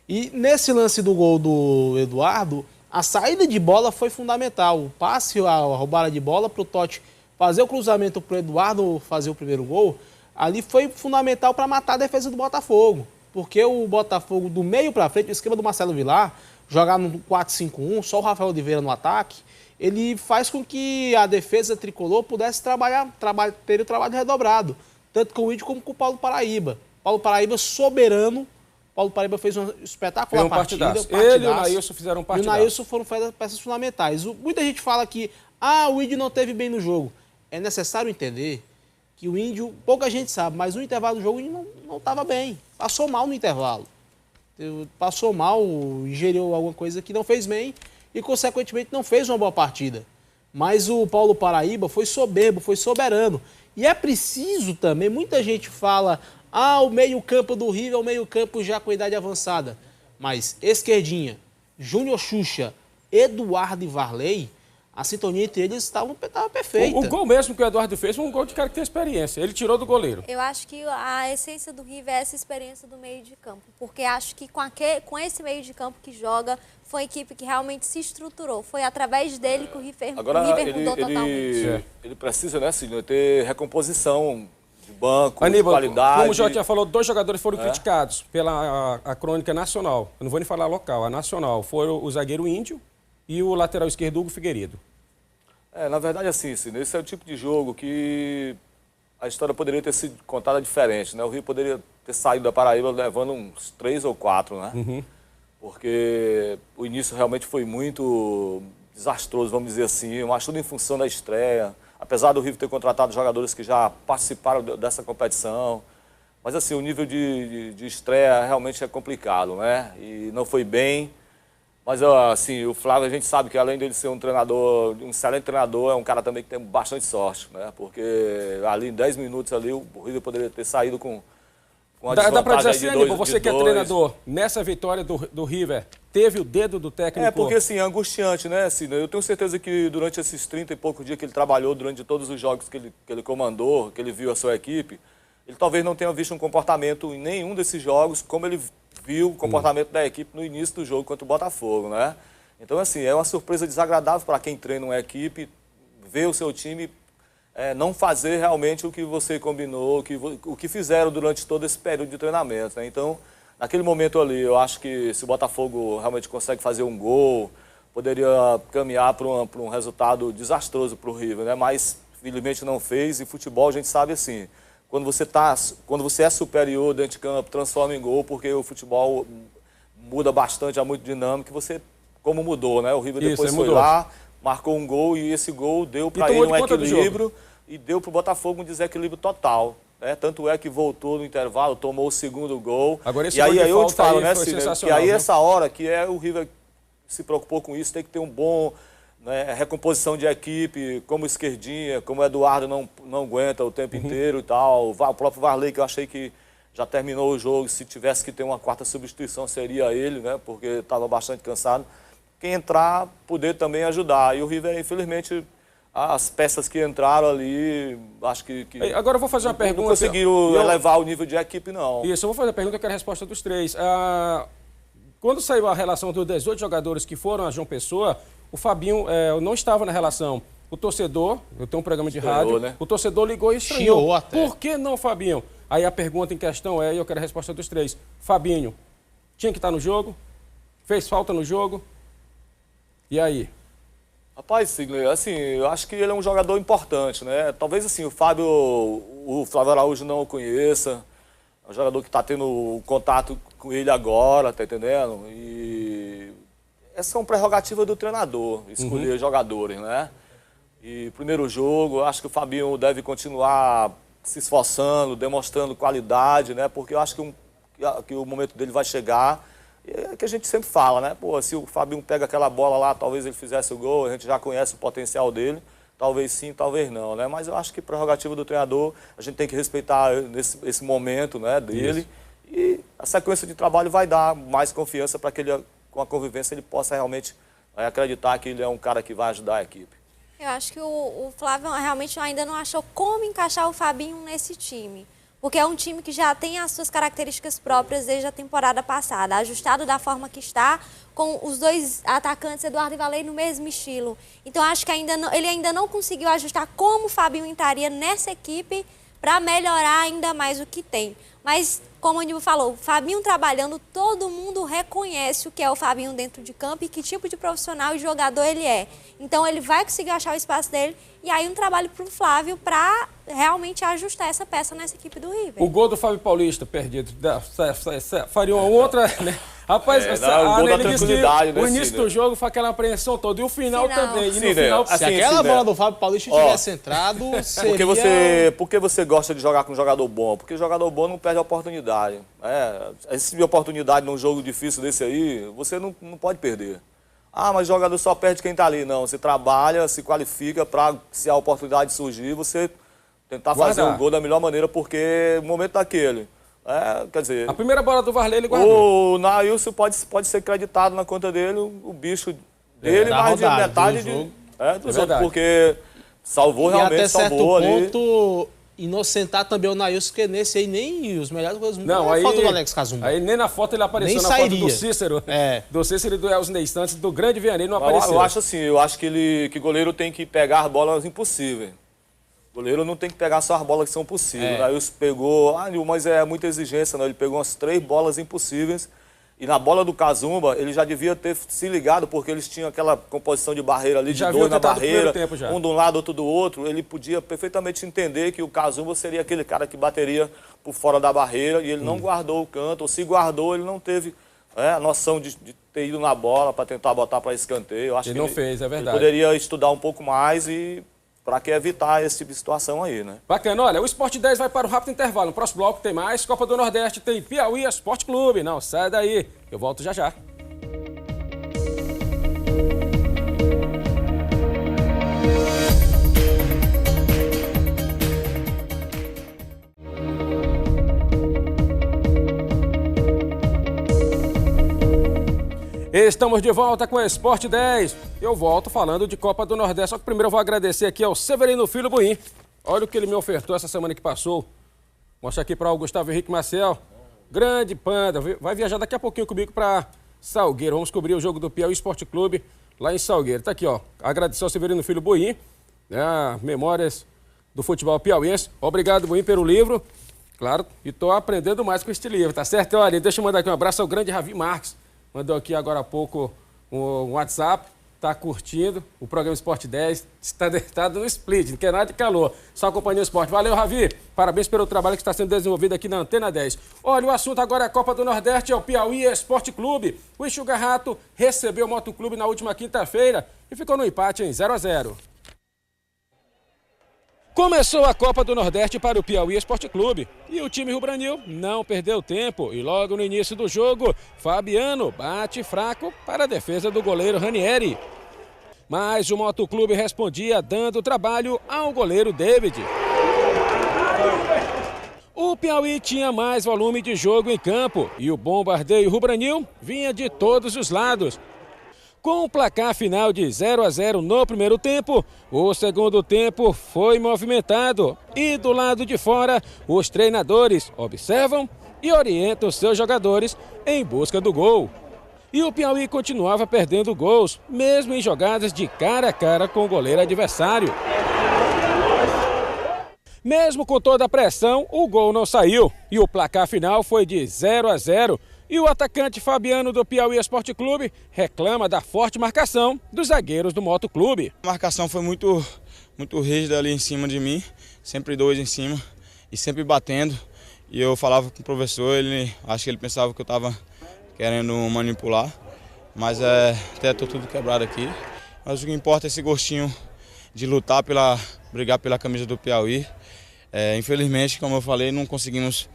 E nesse lance do gol do Eduardo, a saída de bola foi fundamental. O passe, a roubada de bola para o Totti fazer o cruzamento para o Eduardo fazer o primeiro gol, ali foi fundamental para matar a defesa do Botafogo. Porque o Botafogo, do meio para frente, o esquema do Marcelo Vilar, jogar no 4-5-1, só o Rafael Oliveira no ataque, ele faz com que a defesa tricolor pudesse ter o trabalho redobrado. Tanto com o Índio como com o Paulo Paraíba. Paulo Paraíba soberano. Paulo Paraíba fez uma espetacular partida. Ele e o Nailson fizeram um partidaço. E o Nailson foram peças fundamentais. Muita gente fala que o Índio não teve bem no jogo. É necessário entender que o Índio, pouca gente sabe, mas no intervalo do jogo o Índio não estava bem. Passou mal no intervalo. Passou mal, ingeriu alguma coisa que não fez bem e, consequentemente, não fez uma boa partida. Mas o Paulo Paraíba foi soberbo, foi soberano. E é preciso também, muita gente fala, o meio-campo do River é o meio-campo já com idade avançada. Mas esquerdinha, Júnior Xuxa, Eduardo e Varley, a sintonia entre eles estava perfeita. O gol mesmo que o Eduardo fez foi um gol de cara que tem experiência. Ele tirou do goleiro. Eu acho que a essência do River é essa experiência do meio de campo. Porque acho que com esse meio de campo que joga, foi uma equipe que realmente se estruturou. Foi através dele que o River mudou totalmente. Ele precisa, né, Sidney, ter recomposição de banco, Aníbal, de qualidade. como o Jotinha falou, 2 jogadores foram criticados pela a crônica nacional. Eu não vou nem falar local, a nacional. Foram o zagueiro Índio e o lateral esquerdo Hugo Figueiredo. Na verdade, assim, Sidney, esse é o tipo de jogo que a história poderia ter sido contada diferente, né? O Rio poderia ter saído da Paraíba levando uns 3 ou 4, né? Uhum. Porque o início realmente foi muito desastroso, vamos dizer assim. Eu acho tudo em função da estreia. Apesar do Rio ter contratado jogadores que já participaram dessa competição. Mas, assim, o nível de estreia realmente é complicado, né? E não foi bem. Mas, assim, o Flávio, a gente sabe que além dele ser um treinador, um excelente treinador, é um cara também que tem bastante sorte, né? Porque ali em 10 minutos ali, o River poderia ter saído com uma desvantagem. Dá pra dizer assim, Aníbal, você que é 2. treinador, nessa vitória do River, teve o dedo do técnico? Porque, assim, é angustiante, né? Assim, eu tenho certeza que durante esses 30 e poucos dias que ele trabalhou, durante todos os jogos que ele comandou, que ele viu a sua equipe, ele talvez não tenha visto um comportamento em nenhum desses jogos como ele viu o comportamento da equipe no início do jogo contra o Botafogo, né? Então, assim, é uma surpresa desagradável para quem treina uma equipe, ver o seu time não fazer realmente o que você combinou, o que fizeram durante todo esse período de treinamento, né? Então, naquele momento ali, eu acho que se o Botafogo realmente consegue fazer um gol, poderia caminhar para um resultado desastroso para o River, né? Mas, felizmente, não fez. E futebol, a gente sabe assim, quando você é superior dentro de campo, transforma em gol, porque o futebol muda bastante, é muito dinâmico, como mudou, né? O River depois foi lá, marcou um gol e esse gol deu para ele um equilíbrio e deu para o Botafogo um desequilíbrio total. Né? Tanto é que voltou no intervalo, tomou o segundo gol. Agora esse e aí eu te falo, né, Cid? E aí essa hora que o River se preocupou com isso, tem que ter um bom... Né, recomposição de equipe, como esquerdinha, como o Eduardo não aguenta o tempo inteiro e tal. O próprio Varley, que eu achei que já terminou o jogo, se tivesse que ter uma 4ª substituição seria ele, né, porque estava bastante cansado. Quem entrar, poder também ajudar. E o River, infelizmente, as peças que entraram ali, acho que agora eu vou fazer uma pergunta. Não conseguiram elevar o nível de equipe, não. Isso, eu vou fazer a pergunta, eu quero a resposta dos 3. Quando saiu a relação dos 18 jogadores que foram a João Pessoa, o Fabinho não estava na relação. O torcedor, eu tenho um programa de rádio, né? O torcedor ligou e estranhou. Por que não, Fabinho? Aí a pergunta em questão e eu quero a resposta dos 3. Fabinho, tinha que estar no jogo? Fez falta no jogo? E aí? Rapaz, Sidney, assim, eu acho que ele é um jogador importante, né? Talvez, assim, o Flávio Araújo não o conheça. É um jogador que está tendo contato com ele agora, tá entendendo? E essa é uma prerrogativa do treinador, escolher jogadores, né? E primeiro jogo, eu acho que o Fabinho deve continuar se esforçando, demonstrando qualidade, né? Porque eu acho que o momento dele vai chegar. E é que a gente sempre fala, né? Pô, se o Fabinho pega aquela bola lá, talvez ele fizesse o gol, a gente já conhece o potencial dele. Talvez sim, talvez não, né? Mas eu acho que prerrogativa do treinador, a gente tem que respeitar esse momento, né, dele. Isso. E a sequência de trabalho vai dar mais confiança para que ele, com a convivência, ele possa realmente acreditar que ele é um cara que vai ajudar a equipe. Eu acho que o Flávio realmente ainda não achou como encaixar o Fabinho nesse time. Porque é um time que já tem as suas características próprias desde a temporada passada. Ajustado da forma que está, com os 2 atacantes, Eduardo e Varley, no mesmo estilo. Então, acho que ele ainda não conseguiu ajustar como o Fabinho entraria nessa equipe para melhorar ainda mais o que tem. Mas, como o Aníbal falou, o Fabinho trabalhando, todo mundo reconhece o que é o Fabinho dentro de campo e que tipo de profissional e jogador ele é. Então, ele vai conseguir achar o espaço dele e aí um trabalho para o Flávio para realmente ajustar essa peça nessa equipe do River. O gol do Fábio Paulista, perdido, faria uma outra, né? Rapaz, o gol da tranquilidade, né, o início do jogo foi aquela apreensão toda, e o final também. E no final, se aquela bola do Fábio Paulista tivesse entrado, seria... Por que você gosta de jogar com um jogador bom? Porque jogador bom não perde a oportunidade. Essa oportunidade num jogo difícil desse aí, você não pode perder. Ah, mas jogador só perde quem tá ali. Não, você trabalha, se qualifica para, se a oportunidade surgir, você tentar fazer um gol da melhor maneira, porque o momento daquele... quer dizer... A primeira bola do Varley ele guardou. O Nailson pode ser creditado na conta dele, o bicho dele, mais de metade Porque salvou, realmente e até certo salvou ali. ponto, inocentar também o Nailson, porque nesse aí nem os melhores coisas. Não, aí, foto do Alex Cazumba. Aí nem na foto ele apareceu, nem na sairia. foto do Cícero. Do Cícero e do Elzinei Santos, do grande Vianney não apareceu. Eu acho assim, que o goleiro tem que pegar as bolas impossíveis. O goleiro não tem que pegar só as bolas que são possíveis. Aí os pegou, mas é muita exigência, não. Ele pegou umas 3 bolas impossíveis. E na bola do Cazumba, ele já devia ter se ligado, porque eles tinham aquela composição de barreira ali, de 2 na barreira, um de um lado, outro do outro. Ele podia perfeitamente entender que o Cazumba seria aquele cara que bateria por fora da barreira, e ele não guardou o canto, ou se guardou, ele não teve a noção de ter ido na bola para tentar botar para escanteio. Eu acho ele que não fez, é verdade. Ele poderia estudar um pouco mais e para que evitar esse tipo de situação aí, né? Bacana, olha, o Sport 10 vai para o rápido intervalo. No próximo bloco tem mais Copa do Nordeste, tem Piauí Esporte Clube. Não, sai daí, eu volto já já. Estamos de volta com o Sport 10. Eu volto falando de Copa do Nordeste. Só que primeiro eu vou agradecer aqui ao Severino Filho Buim. Olha o que ele me ofertou essa semana que passou. Mostra aqui para o Gustavo Henrique Marcel. Grande Panda. Vai viajar daqui a pouquinho comigo para Salgueiro. Vamos cobrir o jogo do Piauí Esporte Clube lá em Salgueiro. Tá aqui, ó. Agradecer ao Severino Filho Buim. Memórias do futebol piauiense. Obrigado, Buim, pelo livro. Claro, e tô aprendendo mais com este livro, tá certo? Olha, deixa eu mandar aqui um abraço ao grande Ravi Marques. Mandou aqui agora há pouco um WhatsApp, está curtindo o programa Sport 10, está deitado no split, não quer nada de calor, só acompanhando o esporte. Valeu, Ravi, parabéns pelo trabalho que está sendo desenvolvido aqui na Antena 10. Olha, o assunto agora é a Copa do Nordeste, é o Piauí Esporte Clube. O Enxuga Rato recebeu o Motoclube na última quinta-feira e ficou no empate em 0-0. Começou a Copa do Nordeste para o Piauí Esporte Clube e o time rubranil não perdeu tempo e logo no início do jogo, Fabiano bate fraco para a defesa do goleiro Ranieri. Mas o Motoclube respondia dando trabalho ao goleiro David. O Piauí tinha mais volume de jogo em campo e o bombardeio rubranil vinha de todos os lados. Com o placar final de 0-0 no primeiro tempo, o segundo tempo foi movimentado e do lado de fora, os treinadores observam e orientam seus jogadores em busca do gol. E o Piauí continuava perdendo gols, mesmo em jogadas de cara a cara com o goleiro adversário. Mesmo com toda a pressão, o gol não saiu e o placar final foi de 0-0. E o atacante Fabiano do Piauí Esporte Clube reclama da forte marcação dos zagueiros do Motoclube. A marcação foi muito rígida ali em cima de mim, sempre 2 em cima e sempre batendo. E eu falava com o professor, acho que ele pensava que eu estava querendo manipular, mas até estou tudo quebrado aqui. Mas o que importa é esse gostinho de lutar, brigar pela camisa do Piauí. Infelizmente, como eu falei, não conseguimos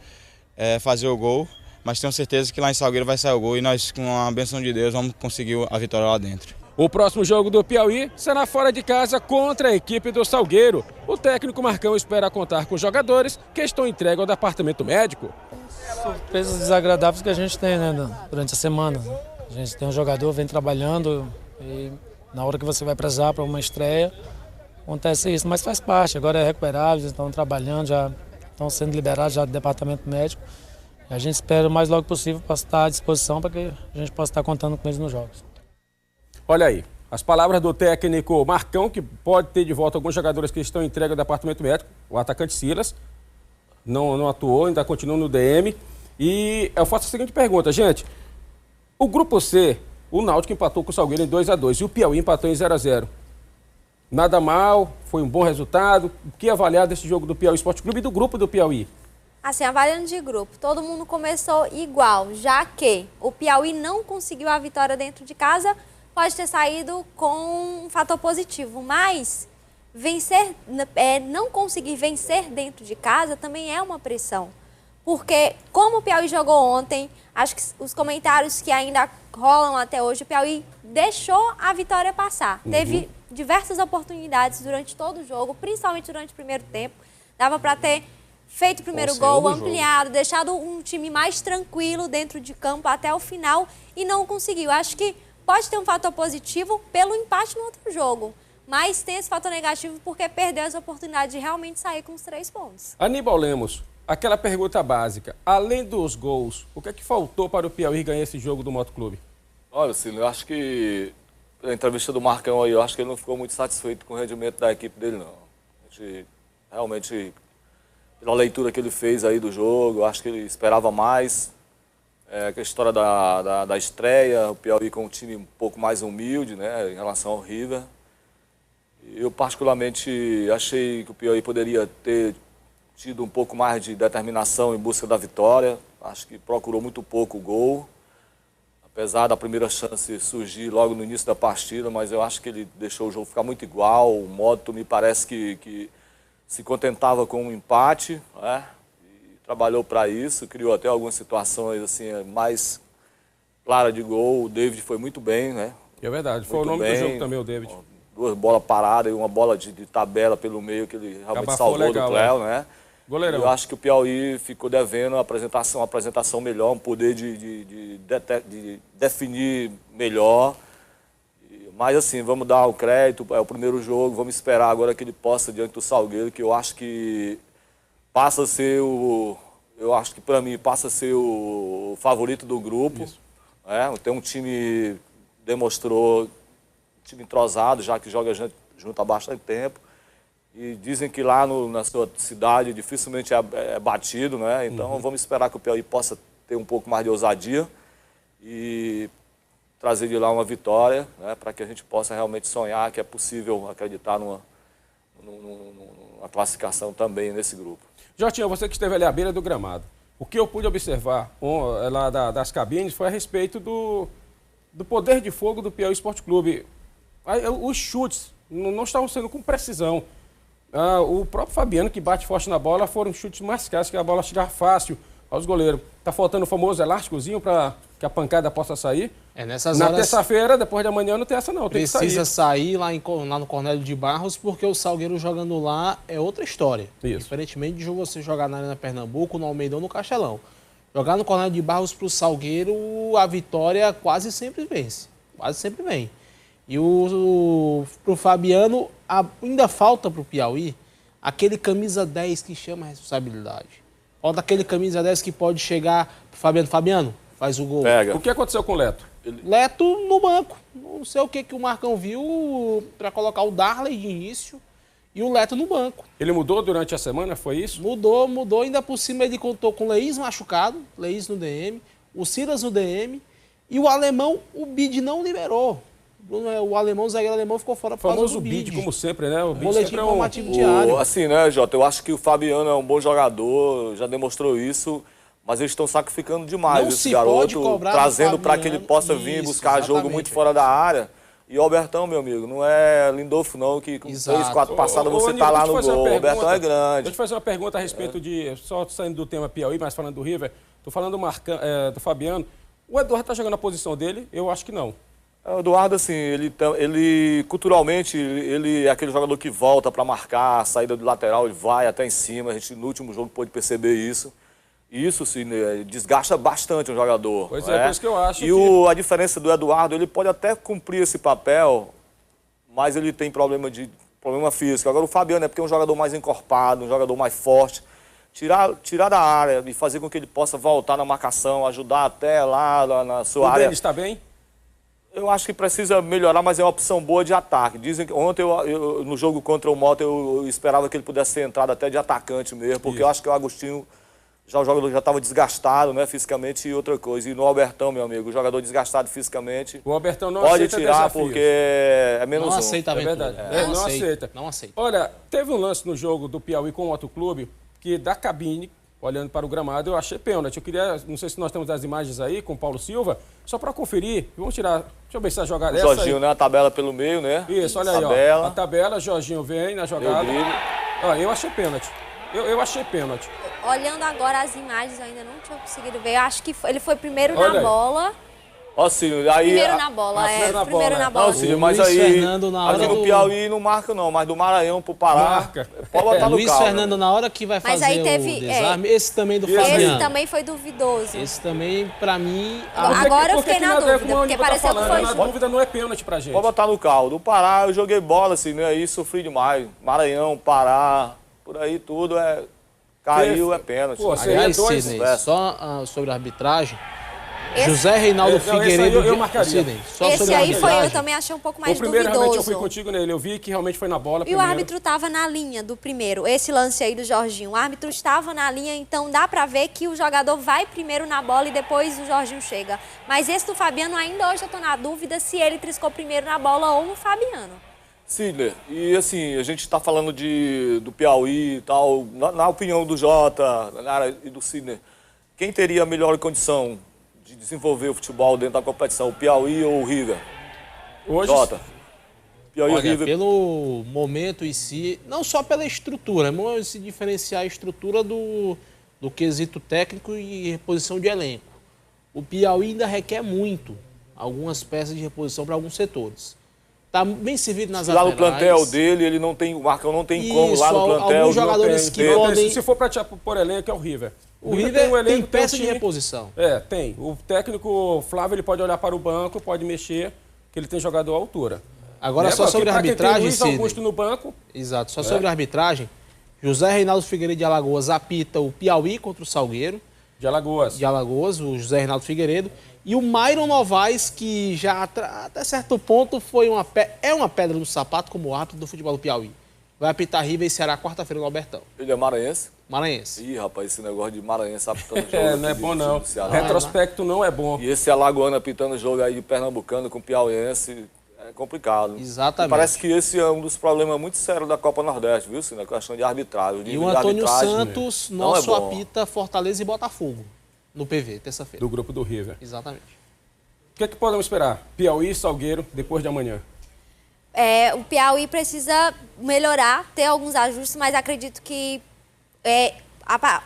fazer o gol. Mas tenho certeza que lá em Salgueiro vai sair o gol e nós, com a bênção de Deus, vamos conseguir a vitória lá dentro. O próximo jogo do Piauí será fora de casa contra a equipe do Salgueiro. O técnico Marcão espera contar com jogadores que estão entregues ao departamento médico. Surpresas desagradáveis que a gente tem, né, durante a semana. A gente tem um jogador, vem trabalhando e na hora que você vai precisar para uma estreia, acontece isso. Mas faz parte, agora é recuperável, eles estão trabalhando, já estão sendo liberados já do departamento médico. A gente espera o mais logo possível para estar à disposição para que a gente possa estar contando com eles nos jogos. Olha aí, as palavras do técnico Marcão, que pode ter de volta alguns jogadores que estão entregues ao departamento médico. O atacante Silas não atuou, ainda continua no DM. E eu faço a seguinte pergunta, gente. O grupo C, o Náutico empatou com o Salgueiro em 2-2 e o Piauí empatou em 0-0. Nada mal, foi um bom resultado. O que avaliar desse jogo do Piauí Esporte Clube e do grupo do Piauí? Assim, avaliando de grupo, todo mundo começou igual, já que o Piauí não conseguiu a vitória dentro de casa, pode ter saído com um fator positivo, mas não conseguir vencer dentro de casa também é uma pressão. Porque, como o Piauí jogou ontem, acho que os comentários que ainda rolam até hoje, o Piauí deixou a vitória passar. Teve diversas oportunidades durante todo o jogo, principalmente durante o primeiro tempo, dava para ter feito o primeiro gol, ampliado, deixado um time mais tranquilo dentro de campo até o final e não conseguiu. Acho que pode ter um fator positivo pelo empate no outro jogo, mas tem esse fator negativo porque perdeu essa oportunidade de realmente sair com os 3 pontos. Aníbal Lemos, aquela pergunta básica. Além dos gols, o que é que faltou para o Piauí ganhar esse jogo do Motoclube? Olha, Cílio, eu acho que a entrevista do Marcão aí, eu acho que ele não ficou muito satisfeito com o rendimento da equipe dele, não. A gente, realmente, pela leitura que ele fez aí do jogo, eu acho que ele esperava mais. Que a história da estreia, o Piauí com um time um pouco mais humilde, né, em relação ao River. Eu, particularmente, achei que o Piauí poderia ter tido um pouco mais de determinação em busca da vitória. Acho que procurou muito pouco o gol, apesar da primeira chance surgir logo no início da partida, mas eu acho que ele deixou o jogo ficar muito igual. O Moto me parece que se contentava com um empate, né? Trabalhou para isso, criou até algumas situações assim, mais claras de gol. O David foi muito bem, né? É verdade, foi o nome do jogo também, o David. 2 bolas paradas e uma bola de tabela pelo meio que ele realmente salvou legal, do Cléo, né? Goleirão. Eu acho que o Piauí ficou devendo uma apresentação melhor, um poder de definir melhor. Mas assim, vamos dar o crédito, é o primeiro jogo, vamos esperar agora que ele possa diante do Salgueiro, que eu acho que passa a ser eu acho que para mim passa a ser o favorito do grupo. Tem um time, demonstrou, time entrosado, já que joga junto há bastante tempo. E dizem que lá na sua cidade dificilmente é batido, né? Então vamos esperar que o Piauí possa ter um pouco mais de ousadia e trazer de lá uma vitória, né? Para que a gente possa realmente sonhar que é possível acreditar numa classificação também nesse grupo. Jotinha, você que esteve ali à beira do gramado, o que eu pude observar lá das cabines foi a respeito do poder de fogo do Piauí Esporte Clube. Os chutes não estavam sendo com precisão. O próprio Fabiano, que bate forte na bola, foram chutes mais caros, que a bola chegava fácil aos goleiros. Tá faltando o famoso elásticozinho para que a pancada possa sair. Nessas Na horas, terça-feira, depois de amanhã, não tem essa não, tem que sair. Precisa sair lá no Cornélio de Barros, porque o Salgueiro jogando lá é outra história. Isso. Diferentemente de você jogar na Arena Pernambuco, no Almeidão, no Castelão. Jogar no Cornélio de Barros pro Salgueiro, a vitória quase sempre vence. Quase sempre vem. E pro Fabiano, ainda falta pro Piauí aquele camisa 10 que chama a responsabilidade. Falta aquele camisa 10 que pode chegar pro Fabiano. Fabiano, faz o gol. O que aconteceu com o Leto? Leto no banco. Não sei o que o Marcão viu para colocar o Darley de início e o Leto no banco. Ele mudou durante a semana, foi isso? Mudou. Ainda por cima ele contou com o Leís machucado, Leís no DM, o Silas no DM e o alemão, o Bid não liberou. O zagueiro alemão ficou fora por causa do Bid, como sempre, né? O Bid boletim informativo diário. Assim, né, Jota? Eu acho que o Fabiano é um bom jogador, já demonstrou isso, mas eles estão sacrificando demais esse garoto, trazendo para que ele possa vir buscar jogo muito fora da área. E o Albertão, meu amigo, não é Lindolfo não, que com 3, 4 passadas você tá lá no gol. O Albertão é grande. Deixa eu te fazer uma pergunta a respeito só saindo do tema Piauí, mas falando do River, tô falando do Fabiano. O Eduardo tá jogando na posição dele? Eu acho que não. O Eduardo, assim, ele culturalmente, ele é aquele jogador que volta para marcar, a saída do lateral, ele vai até em cima. A gente no último jogo pôde perceber isso. E isso, sim, desgasta bastante um jogador. Pois é, por isso que eu acho a diferença do Eduardo, ele pode até cumprir esse papel, mas ele tem problema físico. Agora o Fabiano é porque é um jogador mais encorpado, um jogador mais forte. Tirar da área e fazer com que ele possa voltar na marcação, ajudar até lá na sua área. Ele está bem? Eu acho que precisa melhorar, mas é uma opção boa de ataque. Dizem que ontem, no jogo contra o Mota, eu esperava que ele pudesse ser entrado até de atacante mesmo, porque eu acho que o Agostinho, o jogador já estava desgastado, né, fisicamente, e outra coisa. E no Albertão, meu amigo, o jogador desgastado fisicamente, o Albertão não pode aceita tirar desafios. Porque é menos não aceita, é verdade. Não aceita. Olha, teve um lance no jogo do Piauí com o Motoclube, que da cabine, olhando para o gramado, eu achei pênalti. Eu queria, não sei se nós temos as imagens aí com o Paulo Silva, só para conferir. Vamos tirar, deixa eu ver se a jogada é essa. Jorginho, né? A tabela pelo meio, né? Isso, olha aí, ó. A tabela, Jorginho vem na jogada. Eu achei pênalti. Eu achei pênalti. Olhando agora as imagens, eu ainda não tinha conseguido ver. Eu acho que ele foi primeiro na bola Ó, Cid, aí... Primeiro na bola, primeiro na bola. Não, Cid, mas Luiz aí, Fernando, na hora aqui no do- Piauí não marca não, mas do Maranhão pro Pará, Marca. pode botar no Luiz carro. Fernando, na hora que vai Mas fazer aí teve, o desarme, esse também do Esse Fabiano. também foi duvidoso. Esse também, pra mim... Agora eu Porque fiquei que na nada é dúvida, como o porque Aníbal tá pareceu que falando, foi... na dúvida não é pênalti pra gente. Pode botar no carro. Do Pará eu joguei bola assim, né? Aí sofri demais. Maranhão, Pará, por aí tudo é... Caiu, é pênalti. Pô, Aliás, dois- Sidney, só sobre a arbitragem, José Reinaldo Esse aí Figueiredo... eu marcaria. Sidney, só Esse sobre a aí foi, eu arbitragem. também achei um pouco mais O primeiro realmente eu duvidoso. fui contigo nele, eu vi que realmente foi na bola E o primeiro. árbitro estava na linha do primeiro, esse lance aí do Jorginho. O árbitro estava na linha, então dá pra ver que o jogador vai primeiro na bola e depois o Jorginho chega. Mas esse do Fabiano, ainda hoje eu tô na dúvida se ele triscou primeiro na bola ou no Fabiano. Sidney, e assim, a gente está falando do Piauí e tal, na opinião do Jota e do Sidney, quem teria a melhor condição de desenvolver o futebol dentro da competição, o Piauí ou o River? Hoje, Jota. Piauí e Olha, River. pelo momento em si, não só pela estrutura, mas se diferenciar a estrutura do quesito técnico e reposição de elenco. O Piauí ainda requer muito algumas peças de reposição para alguns setores. Está bem servido nas Lá laterais. no plantel dele, ele não tem, o Marcão não tem como lá no plantel. Alguns jogadores não que tem. podem... se for pra tirar por elenco, é o River. O River um elenco, tem peça um de time. reposição. Tem. O técnico Flávio ele pode olhar para o banco, pode mexer, que ele tem jogador à altura. Agora, só sobre a Pra quem tem arbitragem, Luiz Sidney. Augusto no banco. Exato, só sobre a arbitragem. José Reinaldo Figueiredo de Alagoas apita o Piauí contra o Salgueiro. De Alagoas. De Alagoas, o José Reinaldo Figueiredo. E o Myron Novaes, que já até certo ponto foi uma pedra no sapato como árbitro do futebol do Piauí. Vai apitar River e Ceará quarta-feira no Albertão. Ele é maranhense? Maranhense. Ih, rapaz, esse negócio de maranhense apitando jogo Não é aqui bom de não. do Ceará. Retrospecto não é bom. E esse alagoano apitando jogo aí de pernambucano com piauiense é complicado. Exatamente. E parece que esse é um dos problemas muito sérios da Copa Nordeste, viu, Cine? A questão de arbitragem. E o Antônio Santos, não nosso é bom. apita Fortaleza e Botafogo no PV, terça-feira. Do grupo do River. Exatamente. O que podemos esperar? Piauí e Salgueiro depois de amanhã. O Piauí precisa melhorar, ter alguns ajustes, mas acredito que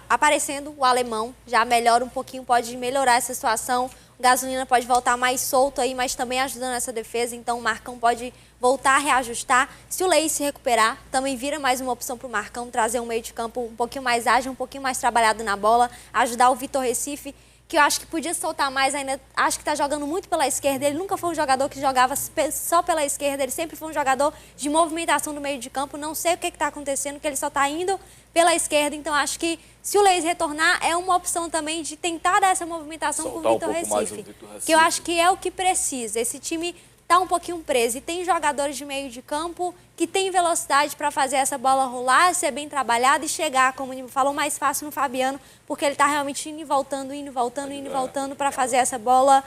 aparecendo o alemão já melhora um pouquinho, pode melhorar essa situação. O Gasolina pode voltar mais solto aí, mas também ajudando essa defesa, então o Marcão pode voltar a reajustar. Se o Lei se recuperar, também vira mais uma opção para o Marcão, trazer um meio de campo um pouquinho mais ágil, um pouquinho mais trabalhado na bola, ajudar o Vitor Recife, que eu acho que podia soltar mais ainda, acho que está jogando muito pela esquerda. Ele nunca foi um jogador que jogava só pela esquerda, ele sempre foi um jogador de movimentação do meio de campo. Não sei o que está acontecendo, que ele só está indo pela esquerda. Então acho que se o Leis retornar, é uma opção também de tentar dar essa movimentação com o Vitor Recife. Que eu acho que é o que precisa. Esse time está um pouquinho preso e tem jogadores de meio de campo que tem velocidade para fazer essa bola rolar, ser bem trabalhada e chegar, como o Nimo falou, mais fácil no Fabiano, porque ele está realmente indo e voltando para fazer essa bola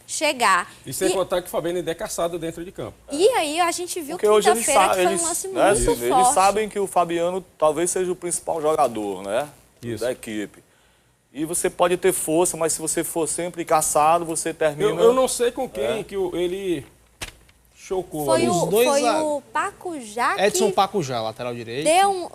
chegar. E sem contar que o Fabiano ainda é caçado dentro de campo. E aí a gente viu Porque hoje quinta-feira que foi um lance muito forte. Eles sabem que o Fabiano talvez seja o principal jogador, né? Da equipe. E você pode ter força, mas se você for sempre caçado, você termina... Eu não sei com quem que ele chocou. Foi ali. o Pacujá que... Edson Pacujá, lateral direito.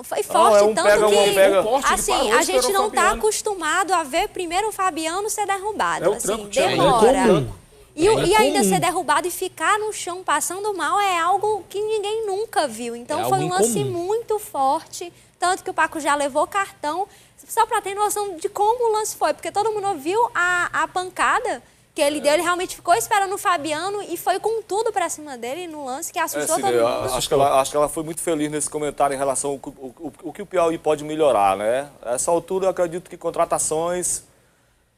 Foi forte, tanto que... Assim, a gente não está acostumado a ver primeiro o Fabiano ser derrubado. É o assim, tranco, demora. E ainda ser derrubado e ficar no chão passando mal é algo que ninguém nunca viu. Então foi um lance muito forte, tanto que o Pacujá levou cartão, só para ter noção de como o lance foi, porque todo mundo viu a pancada que ele deu, ele realmente ficou esperando o Fabiano e foi com tudo para cima dele no lance que assustou todo mundo. Acho que ela foi muito feliz nesse comentário em relação ao que o Piauí pode melhorar, né? Essa altura eu acredito que contratações,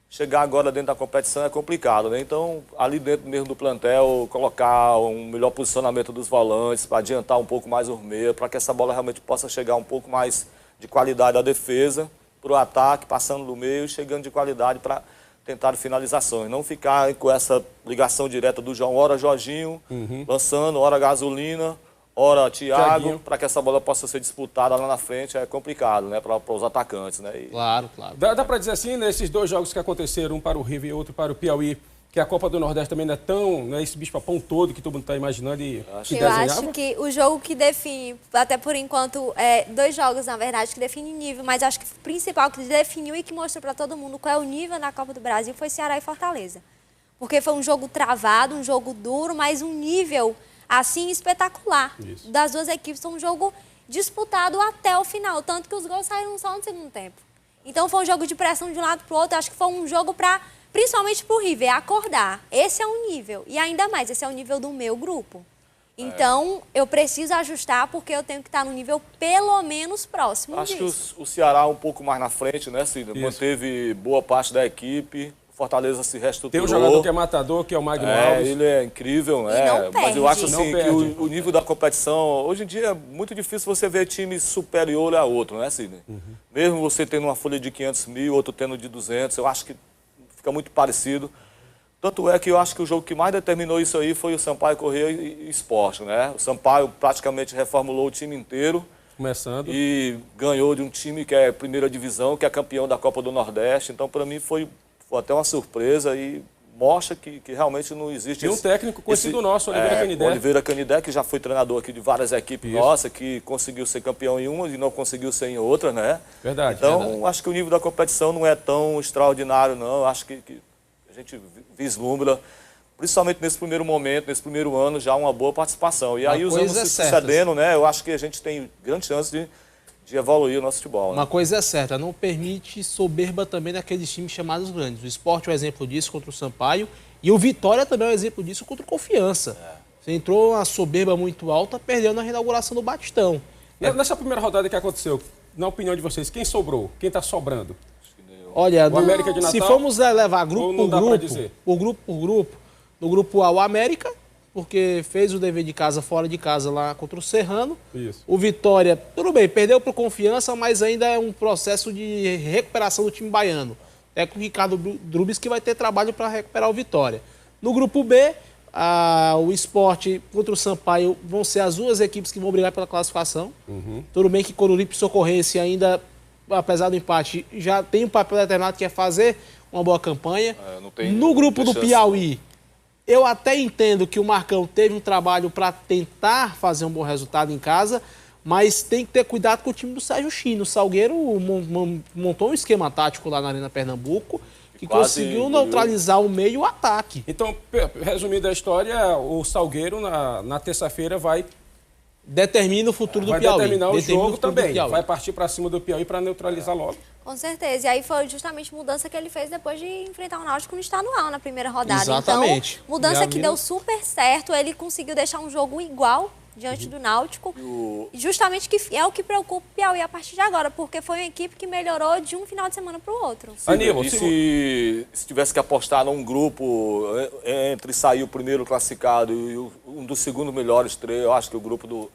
chegar agora dentro da competição é complicado, né? Então, ali dentro mesmo do plantel, colocar um melhor posicionamento dos volantes, para adiantar um pouco mais o meio, para que essa bola realmente possa chegar um pouco mais de qualidade à defesa, para o ataque, passando do meio, chegando de qualidade para tentar finalizações. Não ficar com essa ligação direta do João, hora Jorginho, lançando, hora Gasolina, hora Thiago, para que essa bola possa ser disputada lá na frente, é complicado, né, para os atacantes, né? Claro. Dá para dizer assim, nesses dois jogos que aconteceram, um para o River e outro para o Piauí, que a Copa do Nordeste também não é tão, né, esse bicho-papão todo que todo mundo está imaginando e se desenhava? Eu acho que o jogo que define, até por enquanto, dois jogos, na verdade, que definem nível, mas acho que o principal que definiu e que mostrou para todo mundo qual é o nível na Copa do Brasil foi Ceará e Fortaleza. porque foi um jogo travado, um jogo duro, mas um nível, assim, espetacular. Isso. Das duas equipes, foi um jogo disputado até o final, tanto que os gols saíram só no segundo tempo. Então, foi um jogo de pressão de um lado para o outro, acho que foi um jogo para, principalmente para o River, acordar. Esse é um nível, e ainda mais, esse é o nível do meu grupo. Então, eu preciso ajustar porque eu tenho que estar no nível pelo menos próximo Acho disso. que o Ceará um pouco mais na frente, né, Cida? Manteve boa parte da equipe. Fortaleza se reestruturou. Tem um jogador que é matador, que é o Magno Alves. Ele é incrível, né? Mas eu acho assim que o nível da competição... Hoje em dia é muito difícil você ver time superior a outro, né, Sidney? Mesmo você tendo uma folha de 500 mil, outro tendo de 200, eu acho que fica muito parecido. Tanto é que eu acho que o jogo que mais determinou isso aí foi o Sampaio Corrêa e Sport, né? O Sampaio praticamente reformulou o time inteiro. Começando. E ganhou de um time que é primeira divisão, que é campeão da Copa do Nordeste. Então, para mim, foi até uma surpresa e mostra que realmente não existe... E um técnico conhecido nosso, Oliveira Canidé. Oliveira Canidé, que já foi treinador aqui de várias equipes nossas, que conseguiu ser campeão em uma e não conseguiu ser em outra, né? Verdade. Então, acho que o nível da competição não é tão extraordinário, não. Acho que a gente vislumbra, principalmente nesse primeiro momento, nesse primeiro ano, já uma boa participação. E aí, os anos se sucedendo, né? Eu acho que a gente tem grande chance de evoluir o nosso futebol. Né? Uma coisa é certa, não permite soberba também naqueles times chamados grandes. O Sport é um exemplo disso contra o Sampaio e o Vitória também é um exemplo disso contra o Confiança. Você entrou uma soberba muito alta, perdeu na reinauguração do Batistão. Nessa primeira rodada que aconteceu, na opinião de vocês, quem sobrou? Quem está sobrando? Olha, o América de Natal, se formos levar grupo por grupo, no grupo A, o América, porque fez o dever de casa fora de casa lá contra o Serrano. Isso. O Vitória, tudo bem, perdeu para o Confiança, mas ainda é um processo de recuperação do time baiano. É com o Ricardo Drubis que vai ter trabalho para recuperar o Vitória. No grupo B, o Sport contra o Sampaio vão ser as duas equipes que vão brigar pela classificação. Tudo bem que Coruripe e Socorrense ainda, apesar do empate, já tem um papel determinado que é fazer uma boa campanha. No grupo do Piauí, eu até entendo que o Marcão teve um trabalho para tentar fazer um bom resultado em casa, mas tem que ter cuidado com o time do Sérgio Chino. O Salgueiro montou um esquema tático lá na Arena Pernambuco que conseguiu neutralizar o meio e o ataque. Então, resumindo a história, o Salgueiro na terça-feira vai... Determina o futuro do Piauí. Vai determinar o jogo também. Vai partir para cima do Piauí para neutralizar logo. Com certeza. E aí foi justamente a mudança que ele fez depois de enfrentar o Náutico no estadual na primeira rodada. Exatamente. Então, mudança que deu super certo. Ele conseguiu deixar um jogo igual diante do Náutico. Justamente que é o que preocupa o Piauí a partir de agora, porque foi uma equipe que melhorou de um final de semana para o outro. Aníbal, se tivesse que apostar num grupo entre sair o primeiro classificado e um dos segundos melhores três, eu acho que o grupo do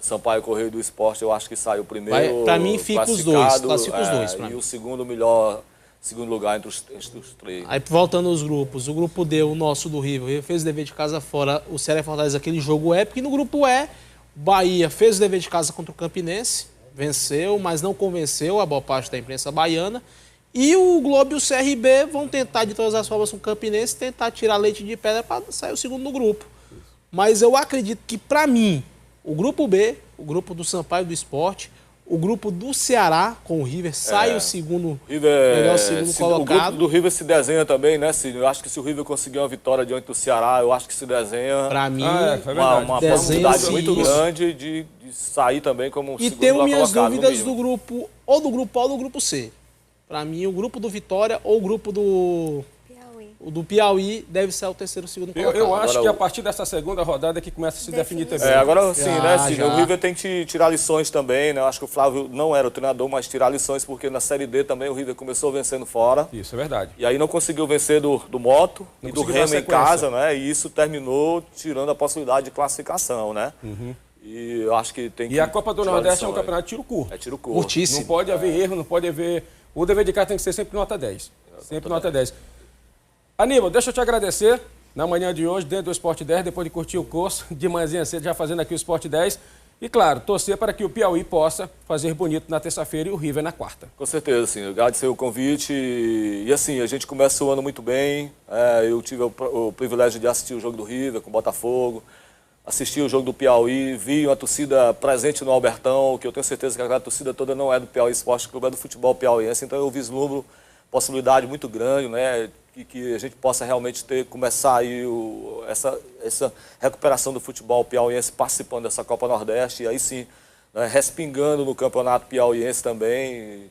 Sampaio Corrêa e do Sport, eu acho que sai o primeiro. Para mim fica os dois, classifica os dois. E o segundo melhor, segundo lugar entre os três. Aí voltando aos grupos, o grupo D, o nosso do River, ele fez o dever de casa fora, o Ceará e Fortaleza, aquele jogo épico. E no grupo E, Bahia fez o dever de casa contra o Campinense, venceu, mas não convenceu a boa parte da imprensa baiana. E o Globo e o CRB vão tentar de todas as formas com o Campinense, tentar tirar leite de pedra para sair o segundo no grupo. Mas eu acredito que, para mim, o grupo B, o grupo do Sampaio do Sport, o grupo do Ceará com o River, sai o segundo, melhor segundo colocado. O grupo do River se desenha também, né, Cid? Eu acho que se o River conseguir uma vitória diante do Ceará, eu acho que se desenha pra mim, uma possibilidade muito grande de sair também como segundo colocado. E tenho minhas dúvidas do grupo, ou do grupo A ou do grupo C. Para mim, o grupo do Vitória ou o grupo do Piauí deve ser o terceiro, segundo colocado. Eu acho que a partir dessa segunda rodada é que começa a se definir também. Agora sim, né, Cid? O River tem que tirar lições também, né? Eu acho que o Flávio não era o treinador, mas tirar lições, porque na Série D também o River começou vencendo fora. Isso, é verdade. E aí não conseguiu vencer do Moto e do Remo em casa, né? E isso terminou tirando a possibilidade de classificação, né? E eu acho que tem que... E a Copa do Nordeste é um campeonato de tiro curto. É tiro curto. Curtíssimo. Não pode haver erro, não pode haver... O dever de casa tem que ser sempre nota 10. Sempre nota 10. Aníbal, deixa eu te agradecer na manhã de hoje, dentro do Sport 10, depois de curtir o curso, de manhãzinha cedo, já fazendo aqui o Sport 10. E, claro, torcer para que o Piauí possa fazer bonito na terça-feira e o River na quarta. Com certeza, sim. Agradecer o convite. E, assim, a gente começa o ano muito bem. Eu tive o privilégio de assistir o jogo do River com o Botafogo, assisti o jogo do Piauí, vi uma torcida presente no Albertão, que eu tenho certeza que aquela torcida toda não é do Piauí Esporte Clube, é do futebol piauiense. Então, eu vislumbro possibilidade muito grande, né? que a gente possa realmente começar aí essa recuperação do futebol piauiense participando dessa Copa Nordeste, e aí sim, né, respingando no campeonato piauiense também,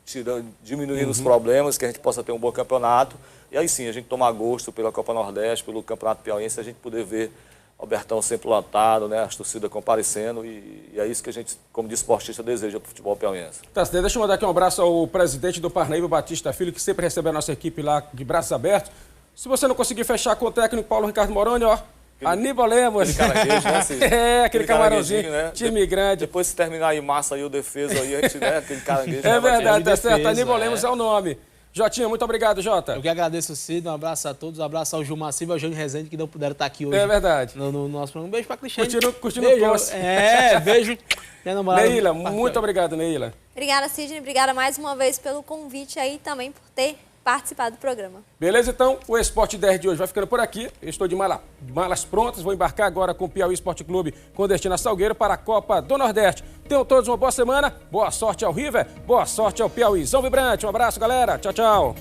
diminuindo os problemas, que a gente possa ter um bom campeonato, e aí sim, a gente tomar gosto pela Copa Nordeste, pelo campeonato piauiense, a gente poder ver Albertão sempre lotado, né, as torcidas comparecendo, e é isso que a gente, como desportista, deseja para o futebol piauiense. Tá, deixa eu mandar aqui um abraço ao presidente do Parnaíba, Batista Filho, que sempre recebe a nossa equipe lá de braços abertos. Se você não conseguir fechar com o técnico Paulo Ricardo Moroni, ó, Aníbal Lemos. Aquele caranguejo, né? Aquele camarãozinho, né? Time grande. Depois se terminar aí massa aí o defesa aí, a gente, né, aquele caranguejo. É verdade, tá certo, Aníbal Lemos é o nome. Jotinha, muito obrigado, Jota. Eu que agradeço, Cid. Um abraço a todos. Um abraço ao Gilmar Silva e ao Jânio Rezende, que não puderam estar aqui hoje. É verdade. No nosso programa. Um beijo pra Cristiane. Curtindo o post. Beijo. Neila, muito obrigado, Neila. Obrigada, Sidney. Obrigada mais uma vez pelo convite aí também por ter participado do programa. Beleza, então, o Esporte 10 de hoje vai ficando por aqui. Eu estou de malas prontas, vou embarcar agora com o Piauí Esporte Clube com destino a Salgueiro para a Copa do Nordeste. Tenham todos uma boa semana, boa sorte ao River, boa sorte ao Piauízão Vibrante. Um abraço, galera. Tchau, tchau.